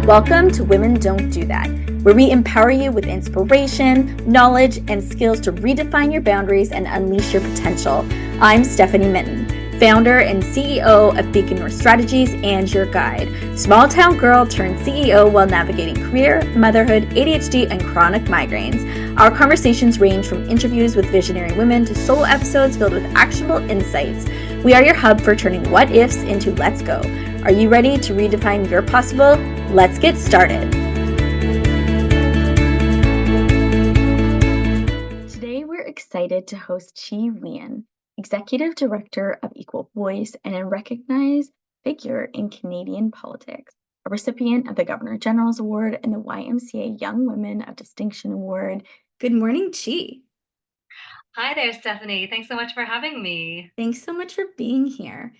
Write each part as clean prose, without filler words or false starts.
Welcome to Women Don't Do That, where we empower you with inspiration, knowledge, and skills to redefine your boundaries and unleash your potential. I'm Stephanie Minton, founder and CEO of Beacon North Strategies and your guide. Small town girl turned CEO while navigating career, motherhood, ADHD, and chronic migraines. Our conversations range from interviews with visionary women to solo episodes filled with actionable insights. We are your hub for turning what ifs into let's go. Are you ready to redefine your possible? Let's get started. Today, we're excited to host Nguyen, Executive Director of Equal Voice and a recognized figure in Canadian politics, a recipient of the Governor General's Award and the YMCA Young Women of Distinction Award. Good morning, Chi. Hi there, Stephanie. Thanks so much for having me. Thanks so much for being here.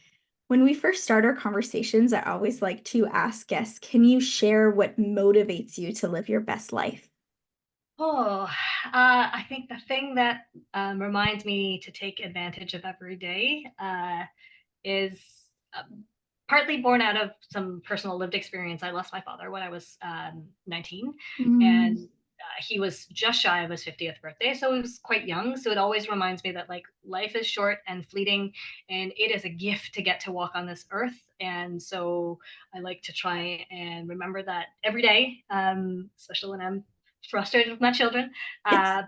When we first start our conversations, I always like to ask guests, can you share what motivates you to live your best life? I think the thing that reminds me to take advantage of every day is um, partly born out of some personal lived experience. I lost my father when I was 19, and Mm, he was just shy of his 50th birthday, so he was quite young. So it always reminds me that like life is short and fleeting, and it is a gift to get to walk on this earth. And so I like to try and remember that every day, especially when I'm frustrated with my children. yes,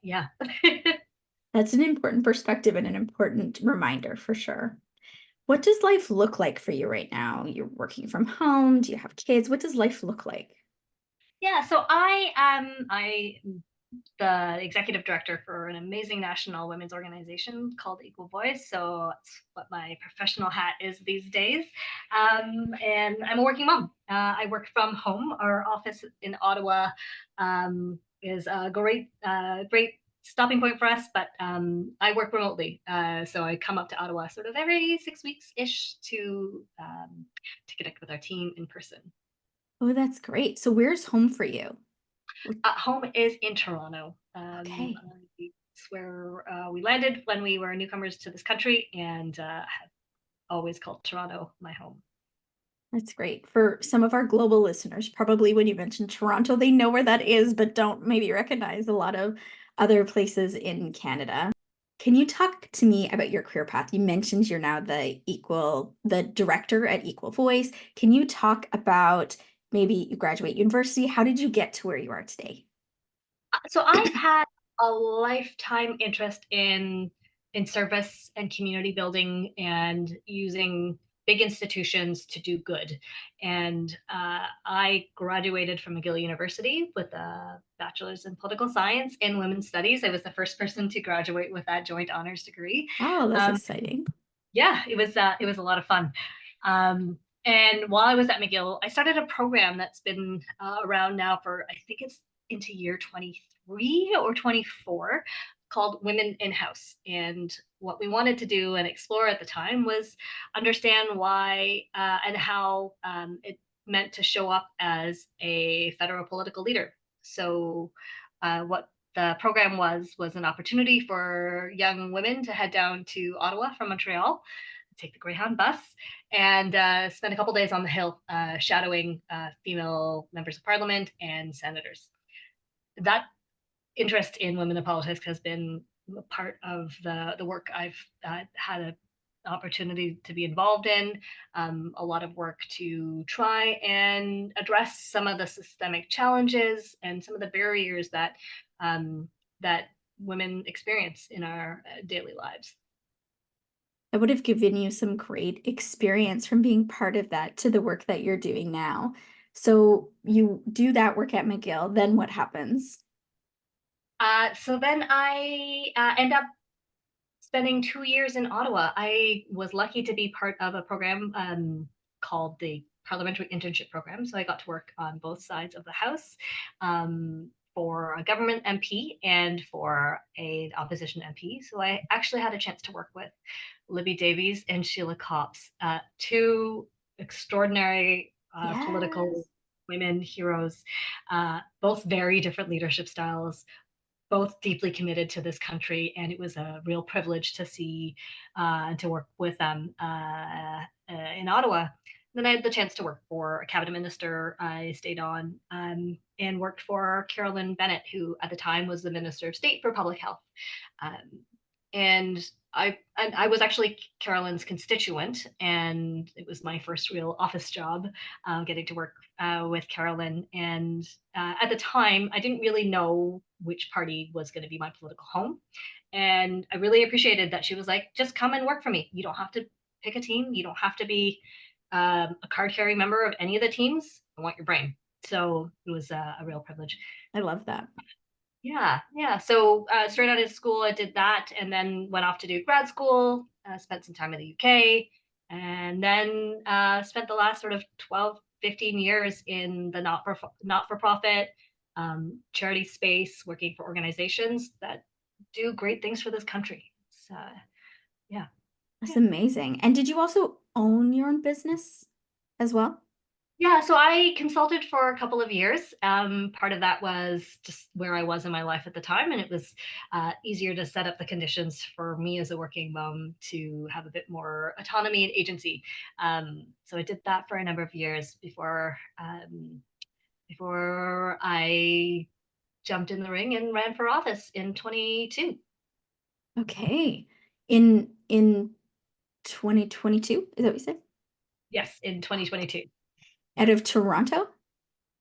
Yeah. that's an important perspective and an important reminder for sure. What does life look like for you right now? You're working from home. Do you have kids? What does life look like? Yeah, so I the executive director for an amazing national women's organization called Equal Voice. So that's what my professional hat is these days. And I'm a working mom. I work from home. Our office in Ottawa is a great stopping point for us, but I work remotely. So I come up to Ottawa sort of every 6 weeks ish to connect with our team in person. Oh, that's great. So, where's home for you? Wh- Home is in Toronto. Okay. It's where we landed when we were newcomers to this country, and have always called Toronto my home. That's great. For some of our global listeners, probably when you mention Toronto, they know where that is, but don't maybe recognize a lot of other places in Canada. Can you talk to me about your career path? You mentioned you're now the director at Equal Voice. Can you talk about maybe you graduate university? How did you get to where you are today? So I've had a lifetime interest in service and community building and using big institutions to do good. And I graduated from McGill University with a bachelor's in political science and women's studies. I was the first person to graduate with that joint honors degree. Oh, that's Um, exciting. yeah, it was a lot of fun. And while I was at McGill, I started a program that's been around now for I think it's into year 23 or 24 called Women in House. And what we wanted to do and explore at the time was understand why and how it meant to show up as a federal political leader. So, what the program was an opportunity for young women to head down to Ottawa from Montreal, take the Greyhound bus, and spend a couple days on the Hill shadowing female members of parliament and senators. That interest in women in politics has been a part of the work I've had an opportunity to be involved in. A lot of work to try and address some of the systemic challenges and some of the barriers um, that women experience in our daily lives. I would have given you some great experience from being part of that to the work that you're doing now. So you do that work at McGill, then what happens? So then I end up spending 2 years in Ottawa. I was lucky to be part of a program called the Parliamentary Internship Program. So I got to work on both sides of the House for a government MP and for an opposition MP. So I actually had a chance to work with Libby Davies and Sheila Copps, two extraordinary political Yes. women heroes, both very different leadership styles, both deeply committed to this country, and it was a real privilege to see and to work with them in Ottawa. then I had the chance to work for a cabinet minister. I stayed on and worked for Carolyn Bennett, who at the time was the Minister of State for Public Health. Um, and I was actually Carolyn's constituent, and it was my first real office job, getting to work with Carolyn. And at the time, I didn't really know which party was going to be my political home, and I really appreciated that she was like, "Just come and work for me. You don't have to pick a team. You don't have to be a card carrying member of any of the teams. I want your brain." So it was a real privilege. I love that. Yeah, yeah. So straight out of school, I did that, and then went off to do grad school. Spent some time in the UK, and then spent the last sort of 12, 15 years in the not for profit charity space, working for organizations that do great things for this country. So yeah, That's yeah. amazing. And did you also own your own business as well? Yeah, so I consulted for a couple of years. Part of that was just where I was in my life at the time, and it was easier to set up the conditions for me as a working mom to have a bit more autonomy and agency. So I did that for a number of years before I jumped in the ring and ran for office in 22. Okay. In 2022, is that what you said? Yes, in 2022. Out of Toronto?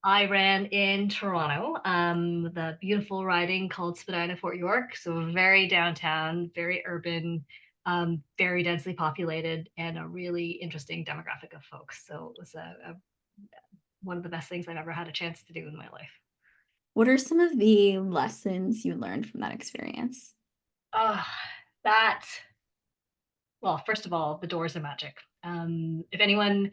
I ran in Toronto, the beautiful riding called Spadina Fort York. So very downtown, very urban, very densely populated, and a really interesting demographic of folks. So it was one of the best things I've ever had a chance to do in my life. What are some of the lessons you learned from that experience? Oh, that well, first of all, the doors are magic. If anyone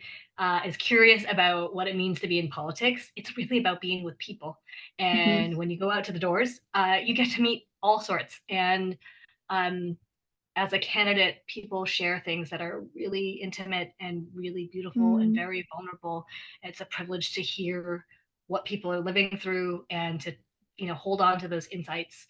is curious about what it means to be in politics, it's really about being with people. Mhm. And when you go out to the doors, you get to meet all sorts. And um, as a candidate, people share things that are really intimate and really beautiful and Mm, very vulnerable. It's a privilege to hear what people are living through and to hold on to those insights.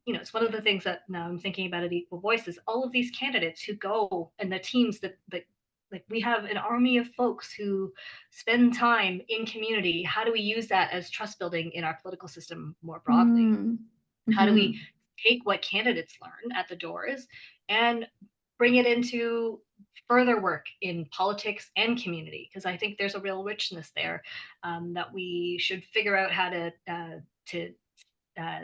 It's one of the things that now I'm thinking about at Equal Voice is all of these candidates who go and the teams that like we have an army of folks who spend time in community. How do we use that as trust building in our political system more broadly? mm, How do we mhm. take what candidates learn at the doors and bring it into further work in politics and community? Because I think there's a real richness there that we should figure out how to uh,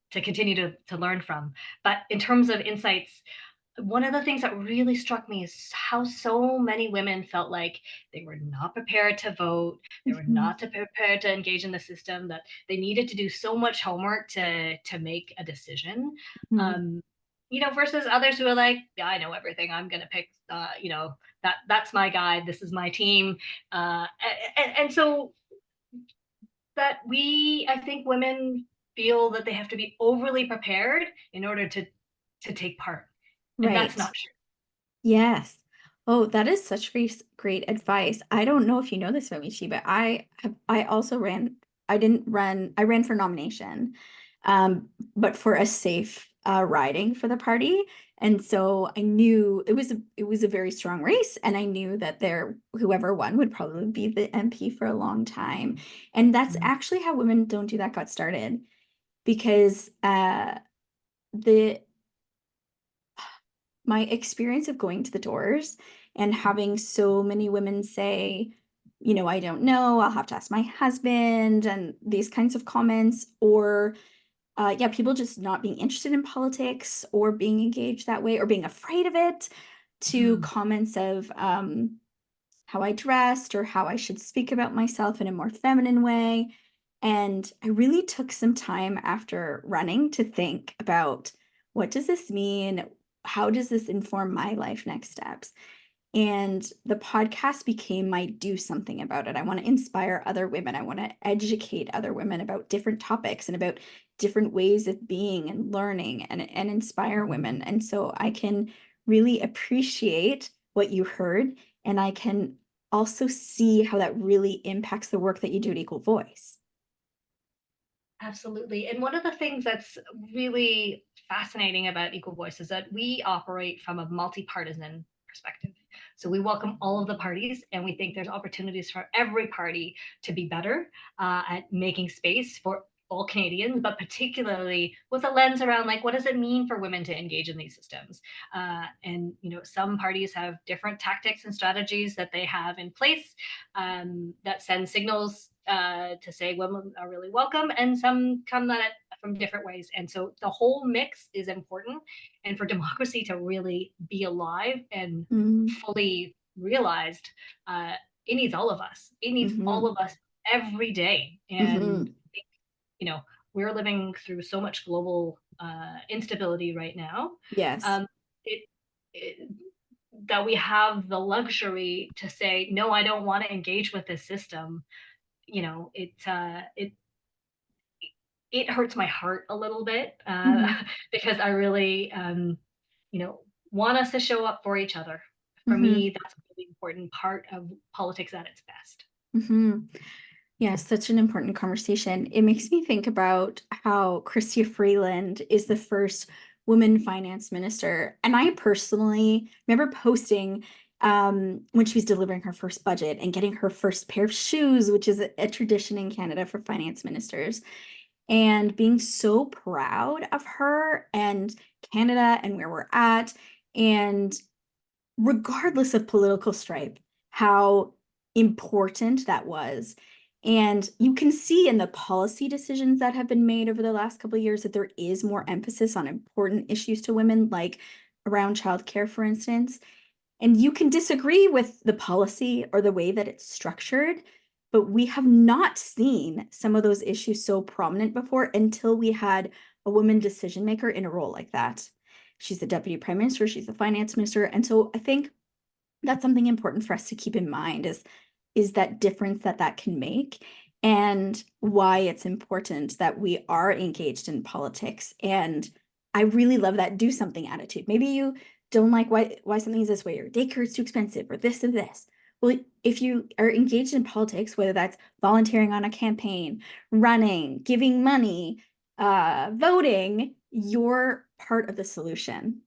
to continue to learn from. But in terms of insights, one of the things that really struck me is how so many women felt like they were not prepared to vote, they were Mhm. not prepared to engage in the system, that they needed to do so much homework to make a decision. Mhm. Um, versus others who are like, yeah, I know everything. I'm going to pick, that's my guide. This is my team. And so that I think women feel that they have to be overly prepared in order to take part. And that's Right. not true. Yes. Oh, that is such great advice. I don't know if you know this about me, Chi, but I also I ran for nomination, but for a safe riding for the party. And so I knew it was a very strong race, and I knew that whoever won would probably be the MP for a long time. And that's Mm. actually how Women Don't Do That got started, because the my experience of going to the doors and having so many women say, I don't know, I'll have to ask my husband, and these kinds of comments, or yeah, people just not being interested in politics or being engaged that way or being afraid of it, to Mm. comments of how I dressed or how I should speak about myself in a more feminine way. And I really took some time after running to think about, what does this mean? How does this inform my life next steps? And the podcast became my do something about it. I want to inspire other women. I want to educate other women about different topics and about different ways of being and learning, and inspire women. And so I can really appreciate what you heard, and I can also see how that really impacts the work that you do at Equal Voice. Absolutely. And one of the things that's really fascinating about Equal Voice is that we operate from a multi-partisan perspective. So we welcome all of the parties, and we think there's opportunities for every party to be better at making space for all Canadians, but particularly with a lens around like what does it mean for women to engage in these systems? And some parties have different tactics and strategies that they have in place that send signals to say women are really welcome, and some come at it from different ways. And so the whole mix is important. And for democracy to really be alive and Mm-hmm. fully realized, it needs all of us. It needs all Mm-hmm. of us every day. And Mm-hmm. you know, we're living through so much global instability right now. Yes. Um, it, it that we have the luxury to say no, I don't want to engage with this system. It hurts my heart a little bit Mm-hmm. because I really you know want us to show up for each other. For Mm-hmm. me, that's a really important part of politics at its best. Mm-hmm. Yeah, such an important conversation. It makes me think about how Chrystia Freeland is the first woman finance minister. And I personally remember posting when she was delivering her first budget and getting her first pair of shoes, which is a tradition in Canada for finance ministers, and being so proud of her and Canada and where we're at. And regardless of political stripe, how important that was. And you can see in the policy decisions that have been made over the last couple of years that there is more emphasis on important issues to women, like around childcare, for instance. And you can disagree with the policy or the way that it's structured, but we have not seen some of those issues so prominent before until we had a woman decision maker in a role like that. She's the deputy prime minister, she's the finance minister. And so I think that's something important for us to keep in mind is that difference that can make, and why it's important that we are engaged in politics. And I really love that do something attitude. Maybe you don't like why something is this way, or daycare is too expensive, or this and this. Well, if you are engaged in politics, whether that's volunteering on a campaign, running, giving money, voting, you're part of the solution.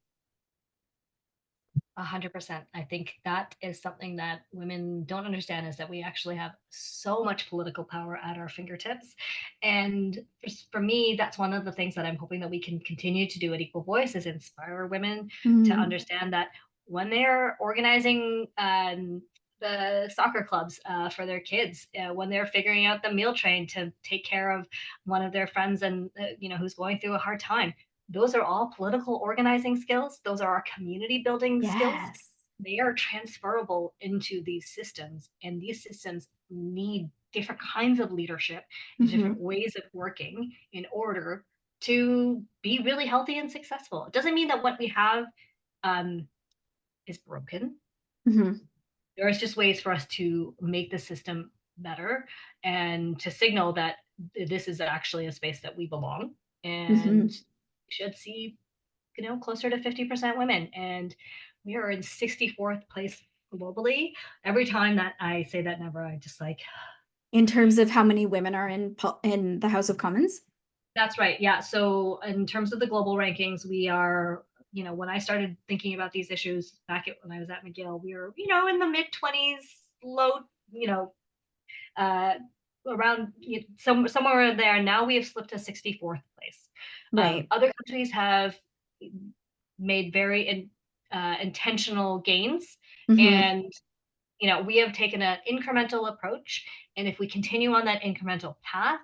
100%. I think that is something that women don't understand, is that we actually have so much political power at our fingertips. And for me, that's one of the things that I'm hoping that we can continue to do at Equal Voice, is inspire women to Mm, understand that when they're organizing the soccer clubs for their kids, when they're figuring out the meal train to take care of one of their friends and who's going through a hard time, those are all political organizing skills. Those are our community building skills. yes. They are transferable into these systems, and these systems need different kinds of leadership and different Mm-hmm. ways of working in order to be really healthy and successful. It doesn't mean that what we have um, is broken. Mm-hmm. There's just ways for us to make the system better and to signal that this is actually a space that we belong, and Mm-hmm. should see closer to 50% women. And we are in 64th place globally. Every time that I say that number, I just like, In terms of how many women are in the House of Commons? that's right. Yeah. So in terms of the global rankings, we are, when I started thinking about these issues when I was at McGill, we were, in the mid 20s, low, you know, uh, around somewhere there. Now we have slipped to 64th place. Right. Other countries have made very intentional gains, Mm-hmm. and we have taken an incremental approach. And if we continue on that incremental path,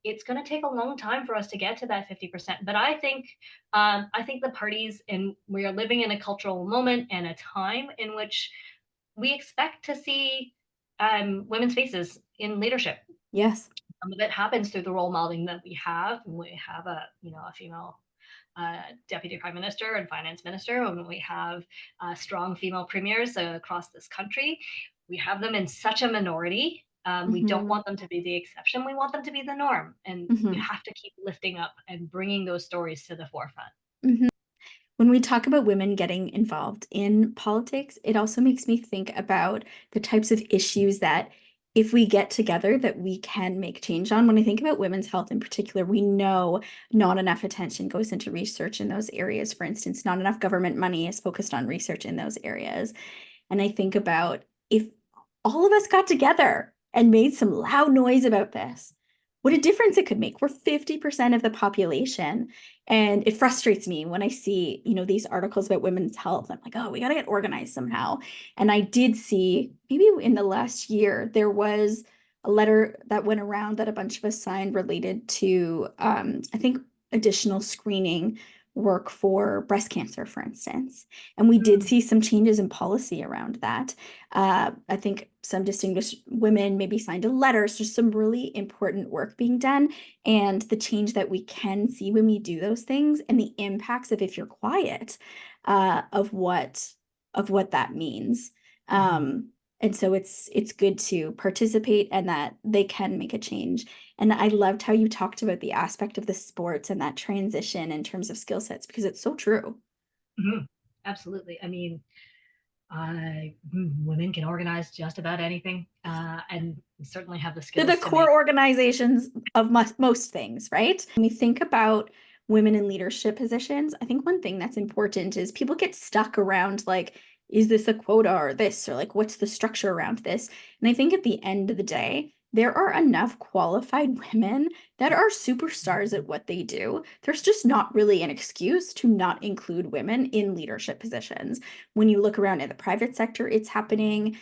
it's going to take a long time for us to get to that 50%. But I think the parties, and we are living in a cultural moment and a time in which we expect to see women's faces in leadership. Yes. Some of it happens through the role modeling that we have. We have a female deputy prime minister and finance minister, and we have strong female premiers across this country. We have them in such a minority. We don't Mm-hmm. want them to be the exception. We want them to be the norm. And we Mm-hmm. have to keep lifting up and bringing those stories to the forefront. Mm-hmm. When we talk about women getting involved in politics, it also makes me think about the types of issues that if we get together that we can make change on. When I think about women's health in particular, we know not enough attention goes into research in those areas. For instance, not enough government money is focused on research in those areas. And I think about if all of us got together and made some loud noise about this, what a difference it could make. We're 50% of the population. And it frustrates me when I see, these articles about women's health. I'm like, oh, we got to get organized somehow. And I did see maybe in the last year, there was a letter that went around that a bunch of us signed related to, I think, additional screening work for breast cancer, for instance. And we did Mm. see some changes in policy around that. I think some distinguished women maybe signed a letter. So some really important work being done, and the change that we can see when we do those things, and the impacts of if you're quiet, of what that means. Mhm. And so it's good to participate and that they can make a change. And I loved how you talked about the aspect of the sports and that transition in terms of skill sets, because it's so true. Mhm. Absolutely. I mean, women can organize just about anything, and certainly have the They're the skills to core make. organizations of most things, right? When we think about women in leadership positions, I think one thing that's important is people get stuck around like, is this a quota or this, or like, what's the structure around this? And I think at the end of the day, there are enough qualified women that are superstars at what they do. There's just not really an excuse to not include women in leadership positions. When you look around at the private sector, it's happening.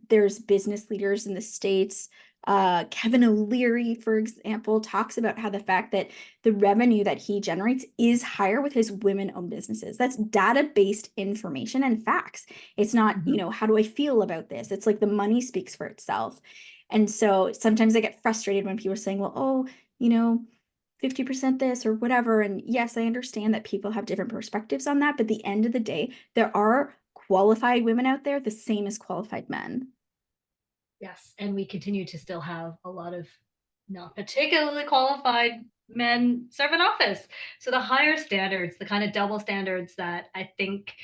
There's business leaders in the States. Kevin O'Leary, for example, talks about how the fact that the revenue that he generates is higher with his women-owned businesses. That's data-based information and facts. It's not, Mhm. how do I feel about this? It's like the money speaks for itself. And so sometimes I get frustrated when people are saying, well, oh, you know, 50% this or whatever. And yes, I understand that people have different perspectives on that. But at the end of the day, there are qualified women out there the same as qualified men. Yes, and we continue to still have a lot of not particularly qualified men serve in office. So the higher standards, the kind of double standards that I think,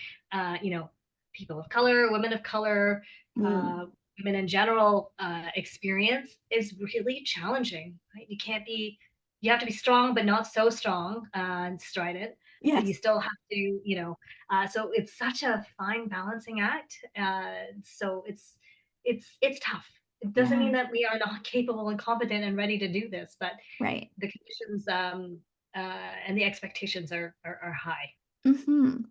people of color, women of color, Mm, uh, women in general experience is really challenging. Right? You have to be strong, but not so strong and strident. But you yes, still have to, so it's such a fine balancing act. So it's tough. It doesn't mean yeah, that we are not capable and competent and ready to do this, but right. the conditions and the expectations are high. Hmm.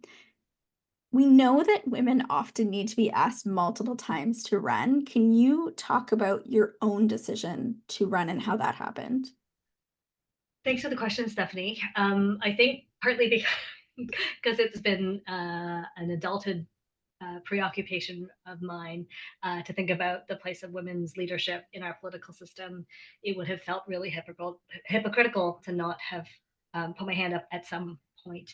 We know that women often need to be asked multiple times to run. Can you talk about your own decision to run and how that happened? Thanks for the question, Stephanie. I think partly because it's been an adulthood preoccupation of mine to think about the place of women's leadership in our political system. It would have felt really hypocritical to not have put my hand up at some point.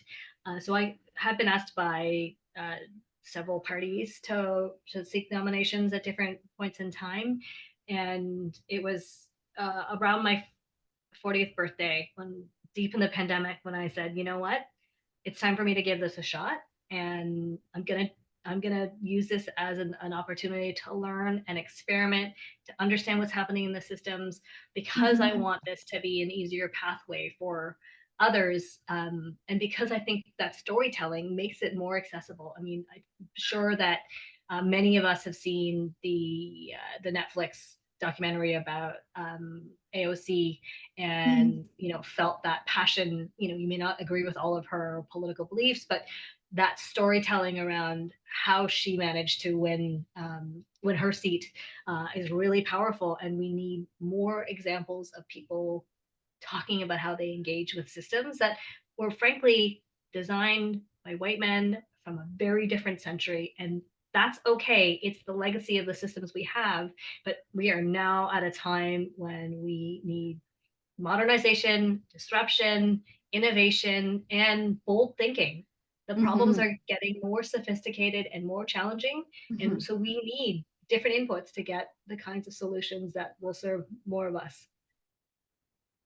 So I have been asked by several parties to seek nominations at different points in time, and it was around my 40th birthday, when deep in the pandemic, when I said, you know what, it's time for me to give this a shot, and I'm gonna use this as an opportunity to learn and experiment, to understand what's happening in the systems, because I Mhm, want this to be an easier pathway for others, and because I think that storytelling makes it more accessible. I mean, I'm sure that many of us have seen the Netflix documentary about AOC, mm, and felt that passion. You may not agree with all of her political beliefs, but that storytelling around how she managed to win her seat is really powerful, and we need more examples of people talking about how they engage with systems that were frankly designed by white men from a very different century. And that's okay. It's the legacy of the systems we have, but we are now at a time when we need modernization, disruption, innovation, and bold thinking. The problems mhm, are getting more sophisticated and more challenging. And mhm. so we need different inputs to get the kinds of solutions that will serve more of us.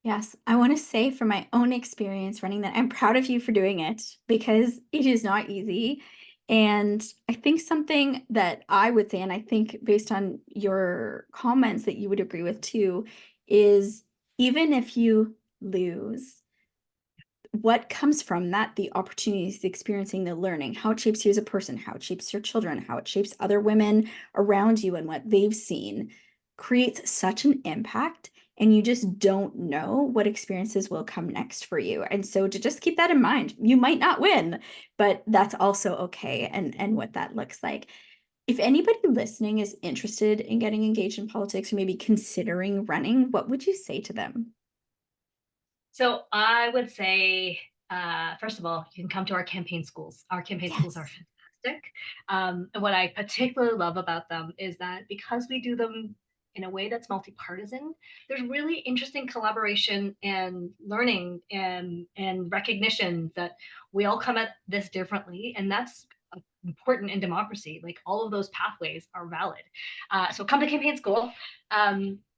Yes, I want to say from my own experience running that I'm proud of you for doing it because it is not easy. And I think something that I would say, and I think based on your comments that you would agree with too, is even if you lose, what comes from that, the opportunities, the experiencing, the learning, how it shapes you as a person, how it shapes your children, how it shapes other women around you and what they've seen, creates such an impact. And you just don't know what experiences will come next for you. And so to just keep that in mind, you might not win, but that's also okay, and what that looks like. If anybody listening is interested in getting engaged in politics or maybe considering running, what would you say to them? So I would say, first of all, you can come to our campaign schools. Our campaign schools are Yes. fantastic. And what I particularly love about them is that because we do them in a way that's multi-partisan, there's really interesting collaboration and learning and recognition that we all come at this differently, and that's important in democracy. Like all of those pathways are valid. So come to campaign school.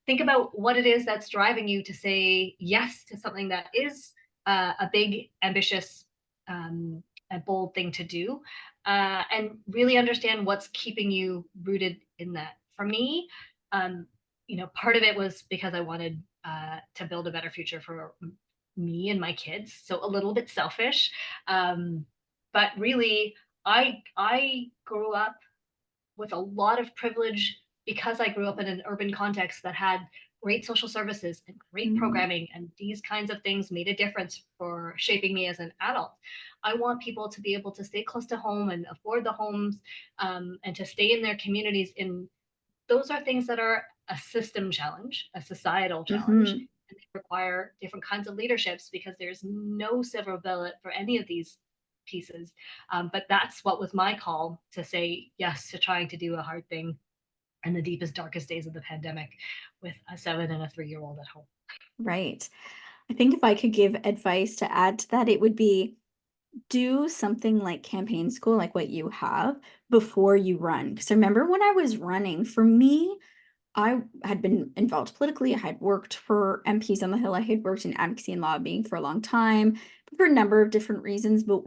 Think about what it is that's driving you to say yes to something that is a big, ambitious, a bold thing to do, and really understand what's keeping you rooted in that. For me, um, part of it was because I wanted to build a better future for me and my kids. So a little bit selfish, but really, I grew up with a lot of privilege because I grew up in an urban context that had great social services and great Mhm. programming, and these kinds of things made a difference for shaping me as an adult. I want people to be able to stay close to home and afford the homes, and to stay in their communities. And those are things that are a system challenge, a societal challenge, Mhm. and they require different kinds of leaderships because there's no silver bullet for any of these pieces. But that's what was my call to say yes to trying to do a hard thing in the deepest, darkest days of the pandemic with a 7 and a 3-year-old at home. Right. I think if I could give advice to add to that, it would be do something like campaign school, like what you have, before you run. Because I remember when I was running, for me, I had been involved politically. I had worked for MPs on the Hill. I had worked in advocacy and lobbying for a long time for a number of different reasons. But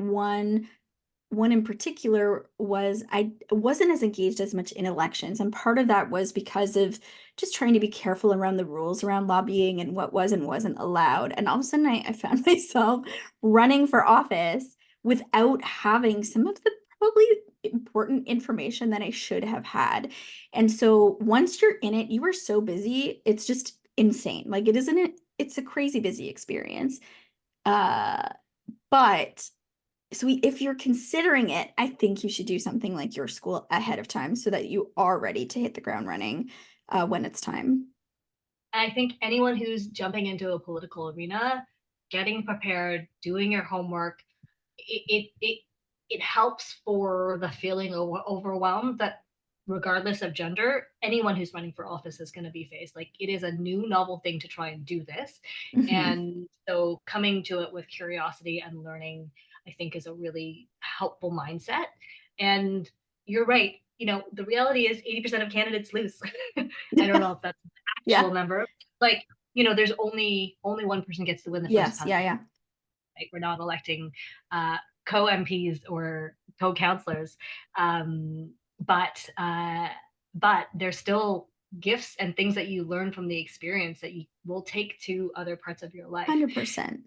one in particular was I wasn't as engaged as much in elections. And part of that was because of just trying to be careful around the rules around lobbying and what was and wasn't allowed. And all of a sudden, I found myself running for office without having some of the probably important information that I should have had. And so once you're in it, you are so busy, it's just insane. Like it isn't, it's a crazy busy experience. Uh, but if you're considering it, I think you should do something like your school ahead of time so that you are ready to hit the ground running when it's time. I think anyone who's jumping into a political arena, getting prepared, doing your homework, it helps for the feeling of overwhelmed that regardless of gender, anyone who's running for office is going to be faced. Like it is a new novel thing to try and do this. Mhm. And so coming to it with curiosity and learning, I think is a really helpful mindset. And you're right. The reality is 80% of candidates lose. I don't know if that's an actual Yeah. number. Like, there's only one person gets to win the first Yes. time. Yeah. Yeah. Like we're not electing uh, co MPs or co councillors, um, but uh, but there's still gifts and things that you learn from the experience that you will take to other parts of your life. 100%.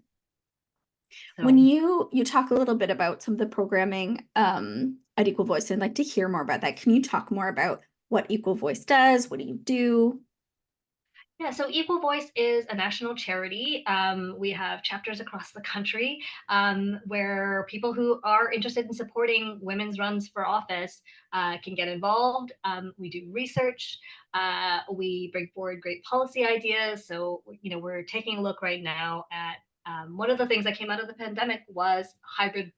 When So you talk a little bit about some of the programming at Equal Voice, I'd like to hear more about that. Can you talk more about what Equal Voice does? What do you do? yeah, so Equal Voice is a national charity. We have chapters across the country, where people who are interested in supporting women's runs for office can get involved. We do research. We bring forward great policy ideas. So, we're taking a look right now at one of the things that came out of the pandemic was hybrid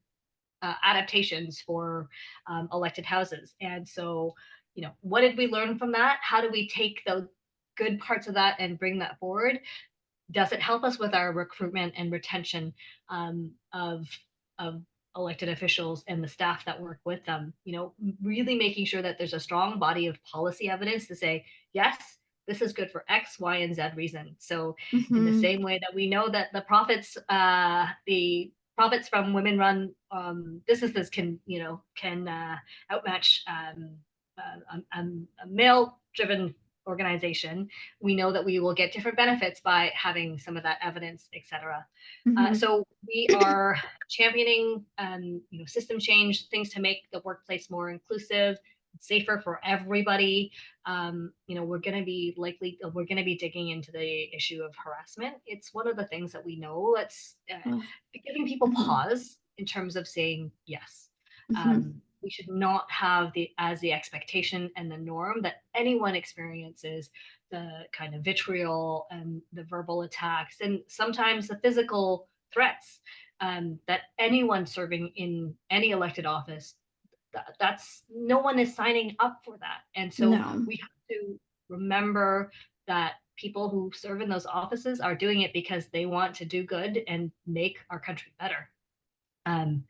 adaptations for elected houses. And so, what did we learn from that? How do we take the good parts of that and bring that forward? Does it help us with our recruitment and retention of elected officials and the staff that work with them? Really making sure that there's a strong body of policy evidence to say, yes, this is good for X, Y, and Z reason. So, in the Hmm. same way that we know that the profits from women-run businesses can outmatch a male-driven organization, we know that we will get different benefits by having some of that evidence, etc. Mhm. So we are championing, system change, things to make the workplace more inclusive, safer for everybody. We're going to be digging into the issue of harassment. It's one of the things that we know that's Oh. giving people Mhm. pause in terms of saying yes. Mhm. We should not have the expectation and the norm that anyone experiences the kind of vitriol and the verbal attacks and sometimes the physical threats, that anyone serving in any elected office, that's no one is signing up for that. And so No. we have to remember that people who serve in those offices are doing it because they want to do good and make our country better. Um,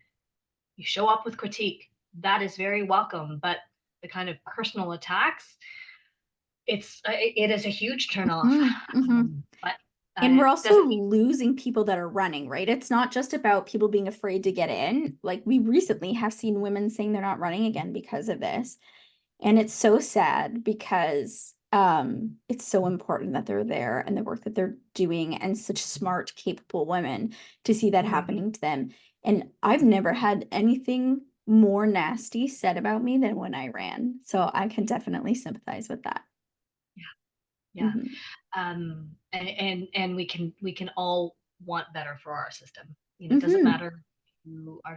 you show up with critique, that is very welcome, but the kind of personal attacks, it is a huge turnoff. Mhm. Mhm. But And we're it also doesn't mean. losing people that are running, right? It's not just about people being afraid to get in. Like, we recently have seen women saying they're not running again because of this. And it's so sad because it's so important that they're there and the work that they're doing, and such smart, capable women, to see that Mhm. happening to them. And I've never had anything more nasty said about me than when I ran. So I can definitely sympathize with that. Yeah. Mhm. And we can all want better for our system. It doesn't Mhm. matter who are,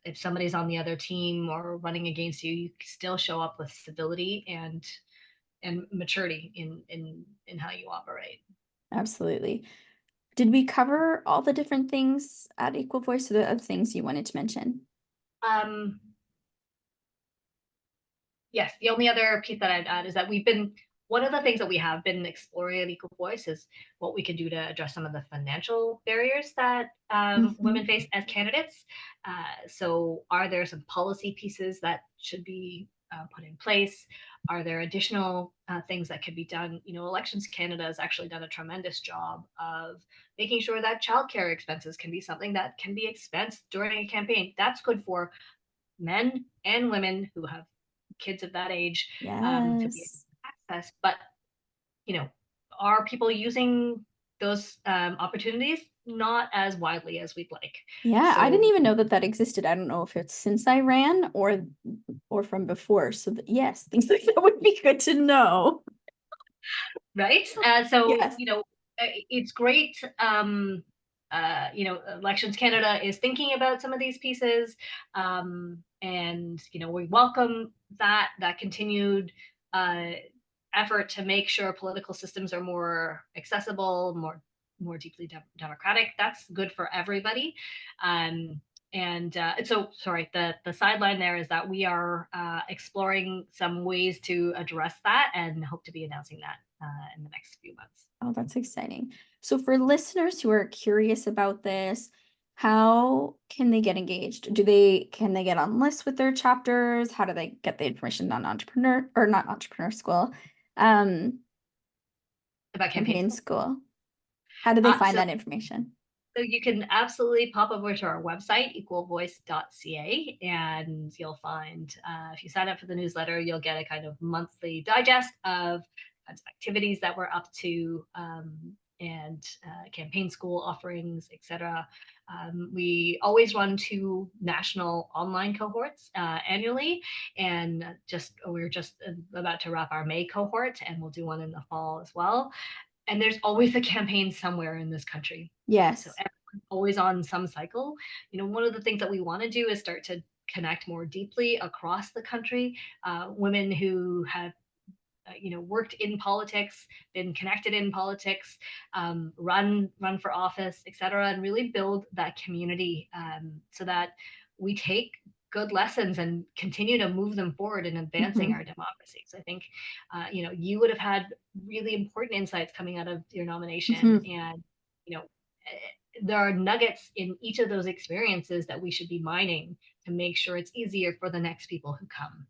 if somebody's on the other team or running against you, you still show up with civility and maturity in how you operate. Absolutely. Did we cover all the different things at Equal Voice, or the other things you wanted to mention? Um, yes, the only other piece that I'd add is that one of the things that we have been exploring at Equal Voice is what we can do to address some of the financial barriers that women Mhm. face as candidates. So, are there some policy pieces that should be put in place? Are there additional things that could be done? Elections Canada has actually done a tremendous job of making sure that childcare expenses can be something that can be expensed during a campaign. That's good for men and women who have kids of that age, to be able Yes. to access. But you know, are people using those opportunities? Not as widely as we'd like. Yeah, I didn't So, even know that that existed. I don't know if it's since I ran or from before. So yes, things like that would be good to know. right. So Yes. it's great. Elections Canada is thinking about some of these pieces, and we welcome that continued uh, effort to make sure political systems are more accessible, more deeply democratic. That's good for everybody. And so, sorry, the sideline there is that we are exploring some ways to address that and hope to be announcing that in the next few months. Oh, that's exciting. So for listeners who are curious about this, how can they get engaged? Can they get on lists with their chapters? How do they get the information on entrepreneur or not entrepreneur school? Um, About campaign Campaign school. school. How do they find So that information? So you can absolutely pop over to our website, equalvoice.ca, and you'll find, if you sign up for the newsletter, you'll get a kind of monthly digest of kinds of activities that we're up to, and campaign school offerings, etc. We always run 2 national online cohorts annually, and we're just about to wrap our May cohort, and we'll do one in the fall as well. And there's always a campaign somewhere in this country. So Yes. everyone's always on some cycle. One of the things that we want to do is start to connect more deeply across the country. Women who have worked in politics, been connected in politics, run for office, etc., and really build that community, so that we take good lessons and continue to move them forward in advancing Mhm. our democracies. I think, you would have had really important insights coming out of your nomination, Mhm. and there are nuggets in each of those experiences that we should be mining to make sure it's easier for the next people who come.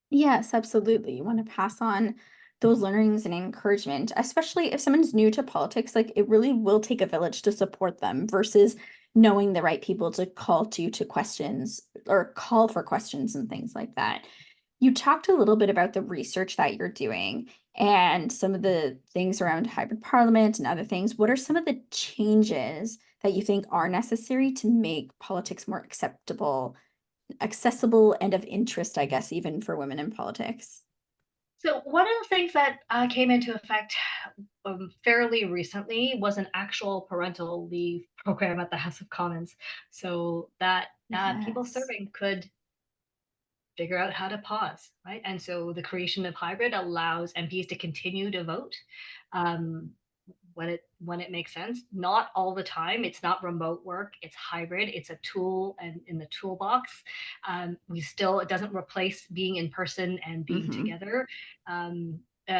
Yes, absolutely. You want to pass on those learnings and encouragement, especially if someone's new to politics. Like, it really will take a village to support them versus knowing the right people to call to questions or call for questions and things like that. You talked a little bit about the research that you're doing and some of the things around hybrid parliament and other things. What are some of the changes that you think are necessary to make politics more accessible and of interest, I guess, even for women in politics? So one of the things that came into effect fairly recently was an actual parental leave program at the House of Commons, so that people Yes. serving could figure out how to pause, right? And so the creation of hybrid allows MPs to continue to vote um, when it makes sense. Not all the time. It's not remote work. It's hybrid. It's a tool and in the toolbox. We still it doesn't replace being in person and being Mm-hmm. together.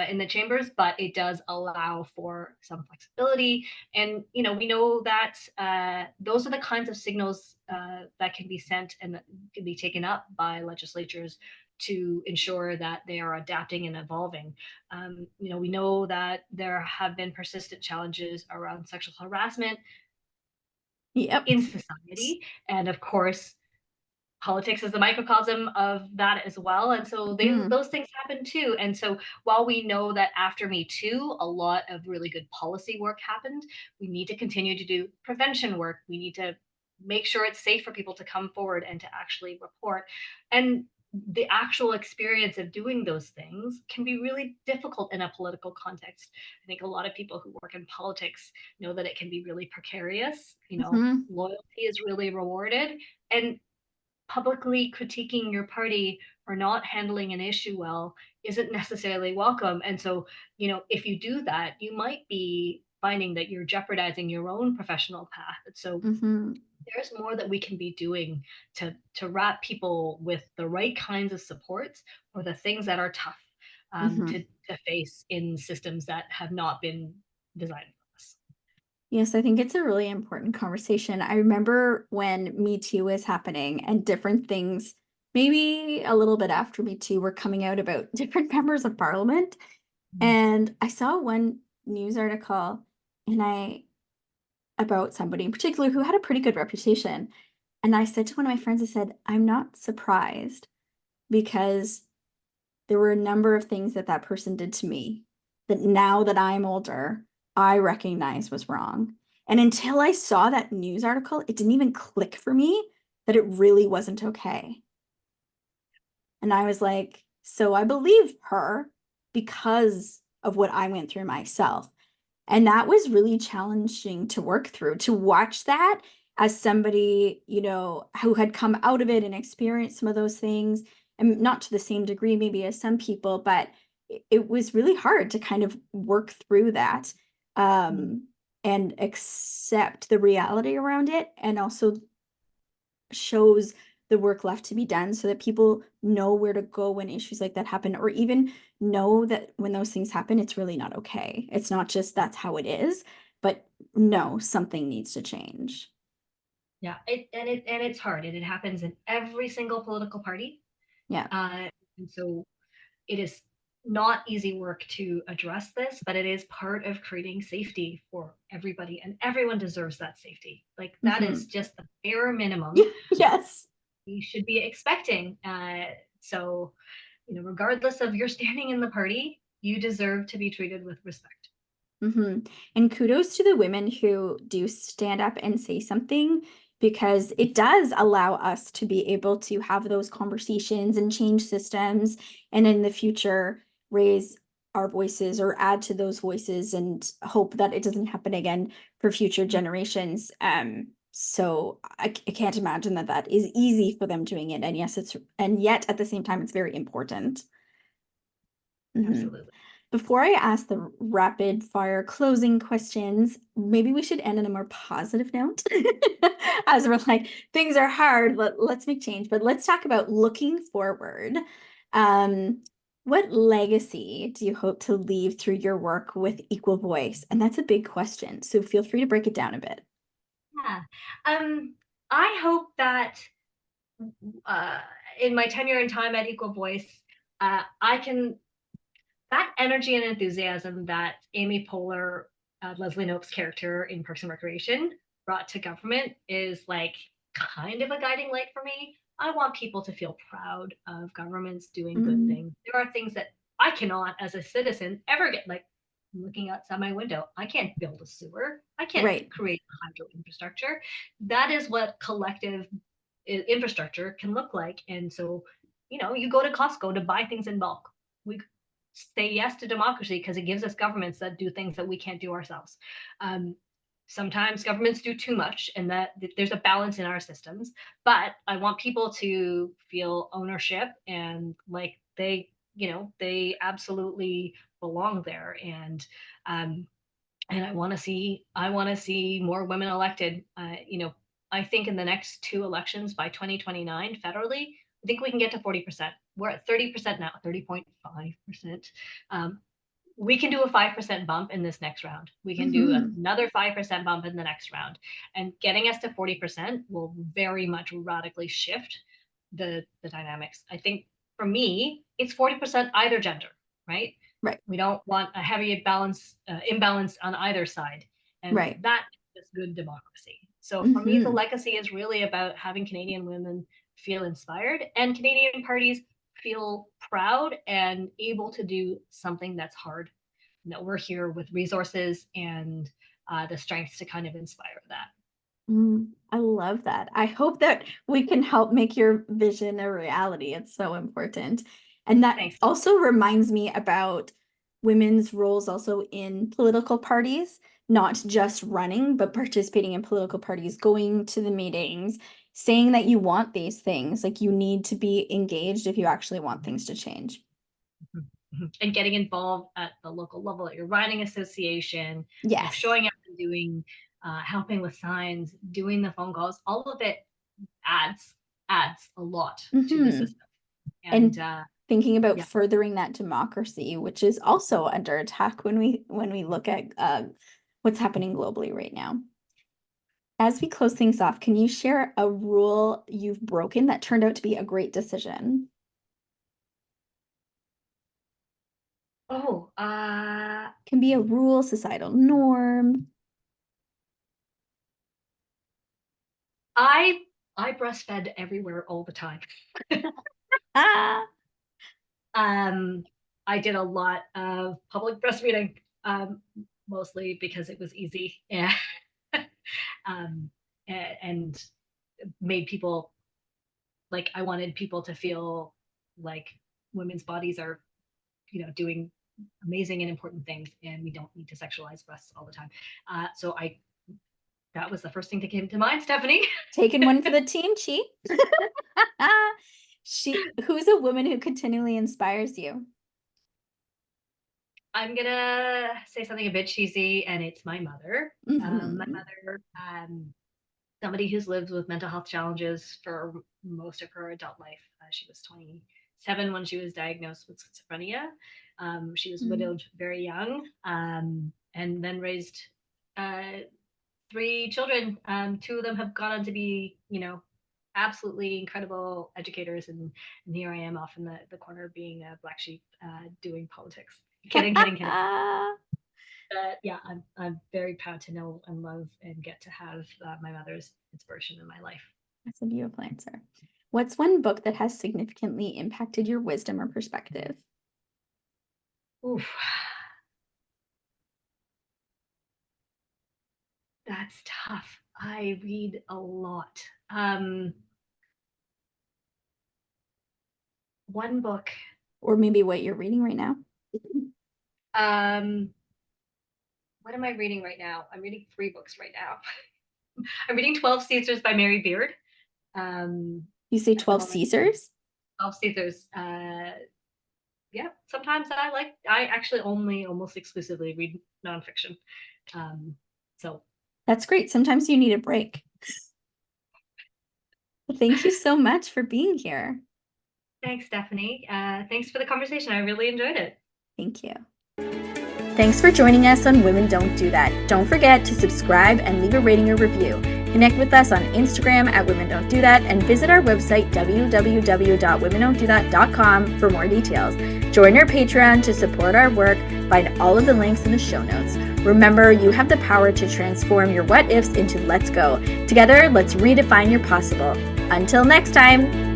In the chambers, but it does allow for some flexibility. And we know that those are the kinds of signals that can be sent and that can be taken up by legislatures to ensure that they are adapting and evolving. We know that there have been persistent challenges around sexual harassment Yep. in society, and of course, politics is the microcosm of that as well. And so Mm-hmm. those things happen too. And so while we know that after Me Too, a lot of really good policy work happened, we need to continue to do prevention work. We need to make sure it's safe for people to come forward and to actually report. And the actual experience of doing those things can be really difficult in a political context. I think a lot of people who work in politics know that it can be really precarious. Mm-hmm. Loyalty is really rewarded. And publicly critiquing your party or not handling an issue well isn't necessarily welcome. And so, if you do that, you might be finding that you're jeopardizing your own professional path. And so Mm-hmm. there's more that we can be doing to wrap people with the right kinds of supports or the things that are tough Mm-hmm. to face in systems that have not been designed for us. Yes, I think it's a really important conversation. I remember when Me Too was happening and different things, maybe a little bit after Me Too, were coming out about different members of parliament. And I saw one news article and I about somebody in particular who had a pretty good reputation. And I said to one of my friends, I said, I'm not surprised because there were a number of things that that person did to me that now that I'm older, I recognize was wrong. And until I saw that news article, it didn't even click for me that it really wasn't okay. And I was like, so I believe her because of what I went through myself. And that was really challenging to work through, to watch that as somebody, who had come out of it and experienced some of those things, and not to the same degree maybe as some people, but it was really hard to kind of work through that, Mm, and accept the reality around it, and also shows the work left to be done so that people know where to go when issues like that happen, or even know that when those things happen, it's really not okay. It's not just that's how it is, but no, something needs to change. yeah, and it's hard, and it happens in every single political party. Yeah. Uh, and so it is not easy work to address this, but it is part of creating safety for everybody, and everyone deserves that safety. Like that is Hmm. just the bare minimum Yes. we should be expecting. So, regardless of your standing in the party, you deserve to be treated with respect. Hmm. And kudos to the women who do stand up and say something, because it does allow us to be able to have those conversations and change systems, and in the future raise our voices or add to those voices and hope that it doesn't happen again for future generations. So I can't imagine that that is easy for them doing it. And yes, and yet at the same time, it's very important. Mhm. Absolutely. Before I ask the rapid fire closing questions, maybe we should end on a more positive note. As we're like, things are hard, let's make change. But let's talk about looking forward. Um, what legacy do you hope to leave through your work with Equal Voice? And that's a big question. So feel free to break it down a bit. Yeah. I hope that uh, in my tenure and time at Equal Voice, I can that energy and enthusiasm that Amy Poehler, Leslie Knope's character in Parks and Recreation, brought to government is like kind of a guiding light for me. I want people to feel proud of governments doing good Mm, things. There are things that I cannot, as a citizen, ever get, like looking outside my window. I can't build a sewer. I can't right. create a hydro infrastructure. That is what collective infrastructure can look like. And so, you go to Costco to buy things in bulk. We say yes to democracy because it gives us governments that do things that we can't do ourselves. Um, Sometimes governments do too much, and that there's a balance in our systems. But I want people to feel ownership and like they absolutely belong there. Um, and I want to see more women elected. I think in the next two elections by 2029 federally, I think we can get to 40%. We're at 30% now, 30.5%. Um, we can do a 5% bump in this next round. We can do Hmm. another 5% bump in the next round. And getting us to 40% will very much radically shift the dynamics. I think for me, it's 40% either gender, right? Right, We don't want a heavy imbalance on either side. And right. that is good democracy. So for me, the Hmm. legacy is really about having Canadian women feel inspired and Canadian parties feel proud and able to do something that's hard. We're here with resources and the strength to kind of inspire that. I love that. I hope that we can help make your vision a reality. It's so important. And that Thanks. also reminds me about women's roles also in political parties, not just running, but participating in political parties, going to the meetings, saying that you want these things. Like you need to be engaged if you actually want things to change. And getting involved at the local level at your riding association, Yes. showing up and doing, helping with signs, doing the phone calls, all of it adds a lot to the Hmm. system. And And thinking about yeah. furthering that democracy, which is also under attack when we look at what's happening globally right now. As we close things off, can you share a rule you've broken that turned out to be a great decision? Oh, Can be a rule, societal norm. I I breastfed everywhere all the time. Ah, Um, I did a lot of public breastfeeding, mostly because it was easy, and um, and made people like I wanted people to feel like women's bodies are, doing amazing and important things, and we don't need to sexualize breasts all the time. So I that was the first thing that came to mind, Stephanie. taking one for the team, Chi. Who's a woman who continually inspires you? I'm gonna say something a bit cheesy, and it's my mother. My Hmm. mother, somebody who's lived with mental health challenges for most of her adult life. She was 27 when she was diagnosed with schizophrenia. She was widowed very young, and then raised uh, three children. Two of them have gone on to be, absolutely incredible educators, and here I am off in the corner being a black sheep, doing politics. Kidding. Yeah, I'm very proud to know and love and get to have my mother's inspiration in my life. That's a beautiful answer. What's one book that has significantly impacted your wisdom or perspective? Oof, that's tough. I read a lot. One book. Or maybe what you're reading right now? Um, what am I reading right now? I'm reading three books right now. I'm reading 12 Caesars by Mary Beard. Um, You say at the 12 moment, Caesars? 12 Caesars. Yeah, sometimes I actually only almost exclusively read nonfiction. Um, so That's great. Sometimes you need a break. Thank you so much for being here. thanks, Stephanie. Thanks for the conversation. I really enjoyed it. Thank you. Thanks for joining us on Women Don't Do That. Don't forget to subscribe and leave a rating or review. Connect with us on Instagram at Women Don't Do That and visit our website www.womendon'tdothat.com for more details. Join our Patreon to support our work. Find all of the links in the show notes. Remember, you have the power to transform your what ifs into let's go. Together, let's redefine your possible. Until next time,